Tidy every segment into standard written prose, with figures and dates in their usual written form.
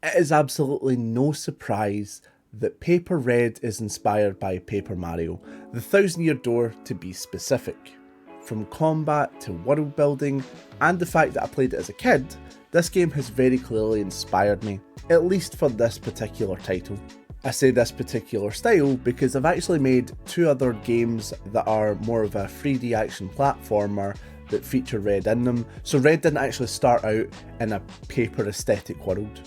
It is absolutely no surprise that Paper Red is inspired by Paper Mario, the Thousand Year Door to be specific. From combat to world building, and the fact that I played it as a kid, this game has very clearly inspired me, at least for this particular title. I say this particular style because I've actually made two other games that are more of a 3D action platformer that feature Red in them, so Red didn't actually start out in a paper aesthetic world.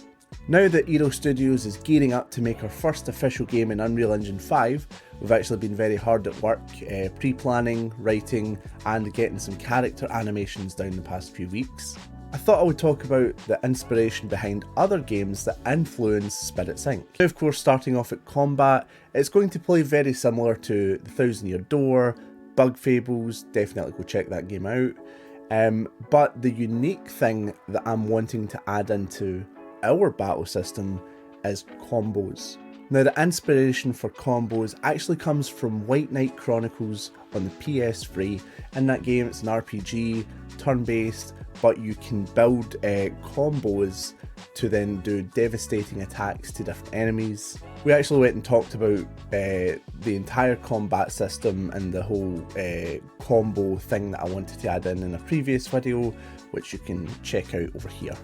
Now that Eero Studios is gearing up to make our first official game in Unreal Engine 5, we've actually been very hard at work pre-planning, writing and getting some character animations down the past few weeks. I thought I would talk about the inspiration behind other games that influence Spirit's Inc. Now, of course, starting off at combat, it's going to play very similar to The Thousand Year Door, Bug Fables, definitely go check that game out. But the unique thing that I'm wanting to add into our battle system is combos. Now, the inspiration for combos actually comes from White Knight Chronicles on the PS3. In that game, it's an RPG, turn-based, but you can build combos to then do devastating attacks to different enemies. We actually went and talked about the entire combat system and the whole combo thing that I wanted to add in a previous video, which you can check out over here.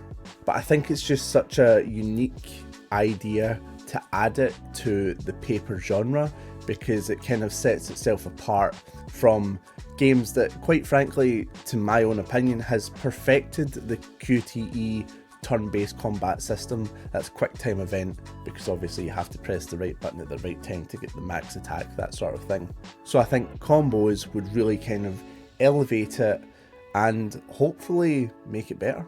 But I think it's just such a unique idea to add it to the paper genre because it kind of sets itself apart from games that, quite frankly, to my own opinion, has perfected the QTE turn-based combat system. That's quick time event, because obviously you have to press the right button at the right time to get the max attack, that sort of thing. So I think combos would really kind of elevate it and hopefully make it better.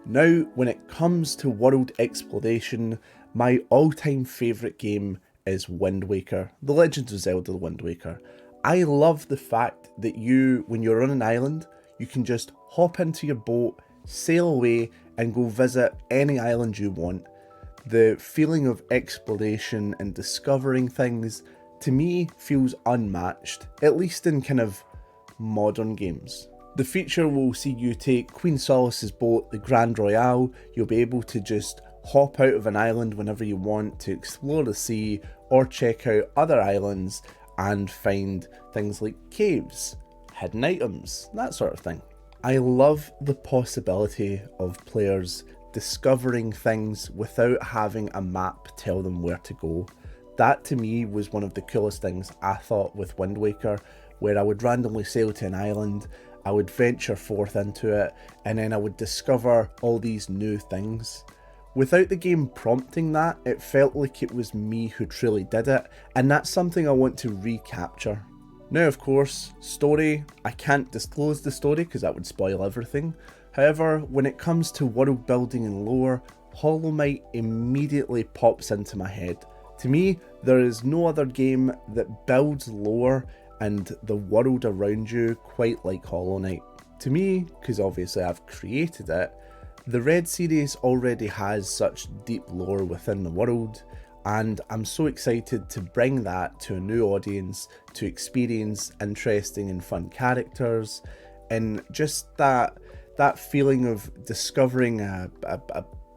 Now, when it comes to world exploration, my all-time favourite game is Wind Waker, The Legend of Zelda Wind Waker. I love the fact that when you're on an island, you can just hop into your boat, sail away and go visit any island you want. The feeling of exploration and discovering things, to me, feels unmatched, at least in kind of modern games. The feature will see you take Queen Solace's boat, the Grand Royale. You'll be able to just hop out of an island whenever you want to explore the sea or check out other islands and find things like caves, hidden items, that sort of thing. I love the possibility of players discovering things without having a map tell them where to go. That to me was one of the coolest things I thought with Wind Waker, where I would randomly sail to an island, I would venture forth into it, and then I would discover all these new things. Without the game prompting that, it felt like it was me who truly did it, and that's something I want to recapture. Now, of course, story, I can't disclose the story because that would spoil everything. However, when it comes to world building and lore, Hollow Knight immediately pops into my head. To me, there is no other game that builds lore and the world around you quite like Hollow Knight. To me, because obviously I've created it, the Red series already has such deep lore within the world, and I'm so excited to bring that to a new audience, to experience interesting and fun characters, and just that feeling of discovering a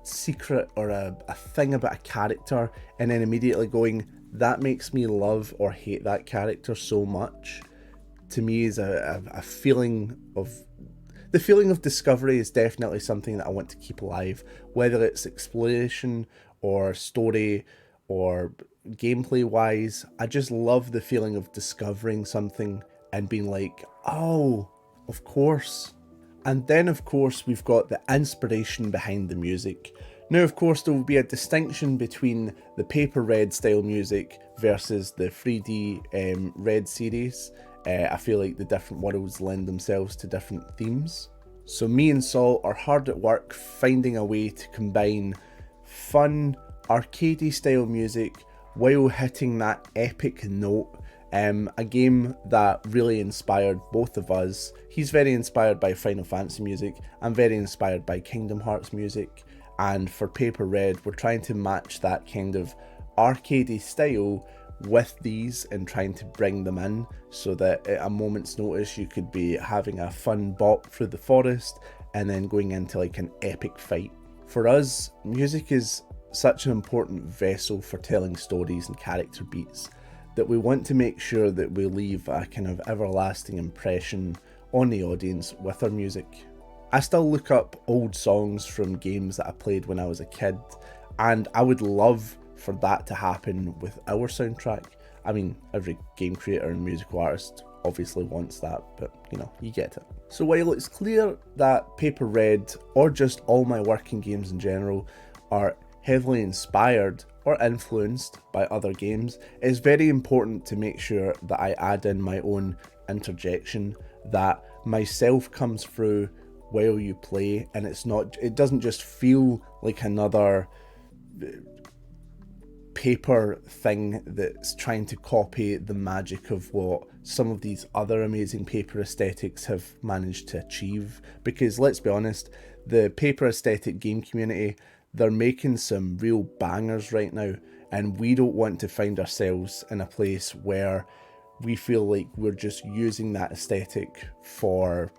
secret or a thing about a character and then immediately going, that makes me love or hate that character so much. To me is a feeling of... The feeling of discovery is definitely something that I want to keep alive, whether it's exploration or story or gameplay wise. I just love the feeling of discovering something and being like, oh, of course. And then of course we've got the inspiration behind the music. Now of course there will be a distinction between the Paper Red style music versus the 3D Red series. I feel like the different worlds lend themselves to different themes. So me and Saul are hard at work finding a way to combine fun, arcadey style music while hitting that epic note. A game that really inspired both of us. He's very inspired by Final Fantasy music, I'm very inspired by Kingdom Hearts music, and for Paper Red we're trying to match that kind of arcadey style with these and trying to bring them in so that at a moment's notice you could be having a fun bop through the forest and then going into like an epic fight. For us, music is such an important vessel for telling stories and character beats that we want to make sure that we leave a kind of everlasting impression on the audience with our music. I still look up old songs from games that I played when I was a kid, and I would love for that to happen with our soundtrack. I mean, every game creator and musical artist obviously wants that, but you know, you get it. So while it's clear that Paper Red, or just all my working games in general, are heavily inspired or influenced by other games, it's very important to make sure that I add in my own interjection, that myself comes through while you play, and it doesn't just feel like another paper thing that's trying to copy the magic of what some of these other amazing paper aesthetics have managed to achieve. Because let's be honest, the paper aesthetic game community, they're making some real bangers right now, and we don't want to find ourselves in a place where we feel like we're just using that aesthetic for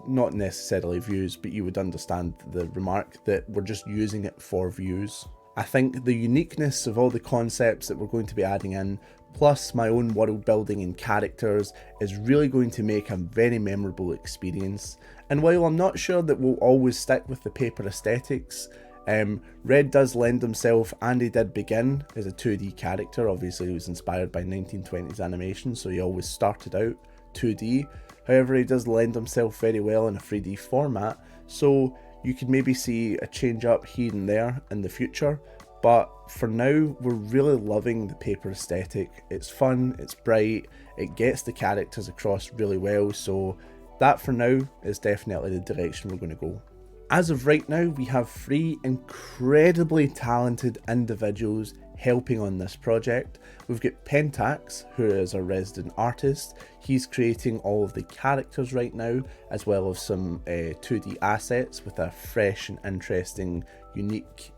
not necessarily views, but you would understand the remark that we're just using it for views. I think the uniqueness of all the concepts that we're going to be adding in, plus my own world building and characters, is really going to make a very memorable experience. And while I'm not sure that we'll always stick with the paper aesthetics, Red does lend himself, and he did begin as a 2D character. Obviously he was inspired by 1920s animation, so he always started out 2D. However, he does lend himself very well in a 3D format, so you could maybe see a change up here and there in the future. But for now, we're really loving the paper aesthetic. It's fun, it's bright, it gets the characters across really well, so that for now is definitely the direction we're going to go. As of right now, we have 3 incredibly talented individuals helping on this project. We've got Pentax, who is our resident artist. He's creating all of the characters right now, as well as some 2D assets with a fresh and interesting, unique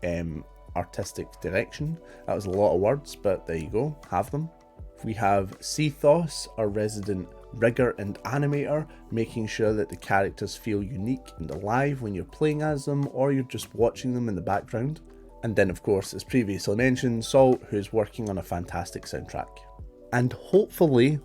artistic direction. That was a lot of words, but there you go, have them. We have Cthos, our resident rigger and animator, making sure that the characters feel unique and alive when you're playing as them or you're just watching them in the background. And then of course, as previously mentioned, Salt, who's working on a fantastic soundtrack. And hopefully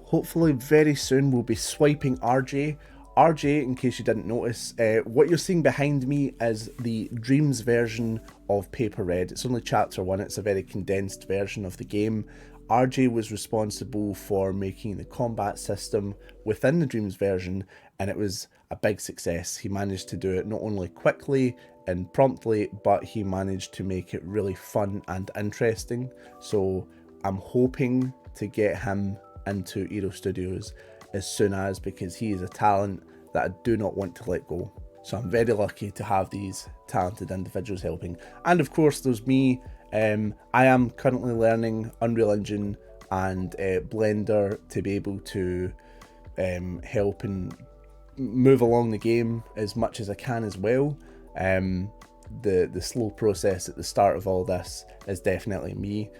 very soon we'll be swiping RJ. RJ, in case you didn't notice, what you're seeing behind me is the Dreams version of Paper Red. It's only chapter 1, it's a very condensed version of the game. RJ was responsible for making the combat system within the Dreams version, and it was a big success. He managed to do it not only quickly and promptly, but he managed to make it really fun and interesting. So I'm hoping to get him into Eero Studios as soon as, because he is a talent that I do not want to let go. So I'm very lucky to have these talented individuals helping. And of course there's me. I am currently learning Unreal Engine and Blender to be able to help and move along the game as much as I can as well. The slow process at the start of all this is definitely me,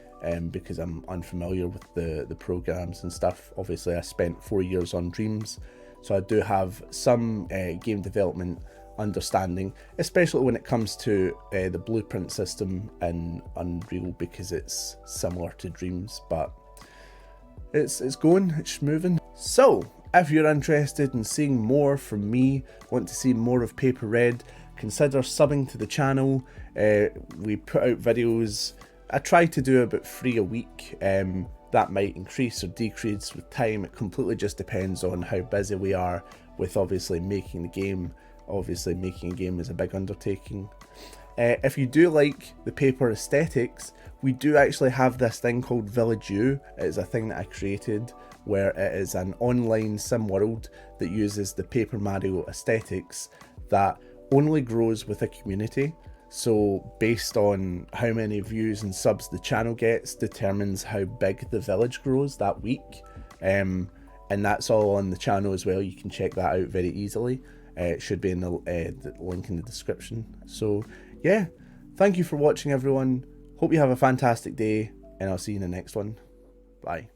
because I'm unfamiliar with the programs and stuff. Obviously I spent 4 years on Dreams, so I do have some game development understanding, especially when it comes to the blueprint system in Unreal, because it's similar to Dreams, but it's going, it's moving. So if you're interested in seeing more from me, want to see more of Paper Red, consider subbing to the channel. We put out videos, I try to do about 3 a week. That might increase or decrease with time. It completely just depends on how busy we are with obviously making the game. Obviously making a game is a big undertaking. If you do like the paper aesthetics, we do actually have this thing called Village U. It is a thing that I created where it is an online sim world that uses the Paper Mario aesthetics that only grows with a community. So based on how many views and subs the channel gets determines how big the village grows that week. And that's all on the channel as well. You can check that out very easily. It should be in the link in the description. So yeah, thank you for watching everyone. Hope you have a fantastic day, and I'll see you in the next one. Bye.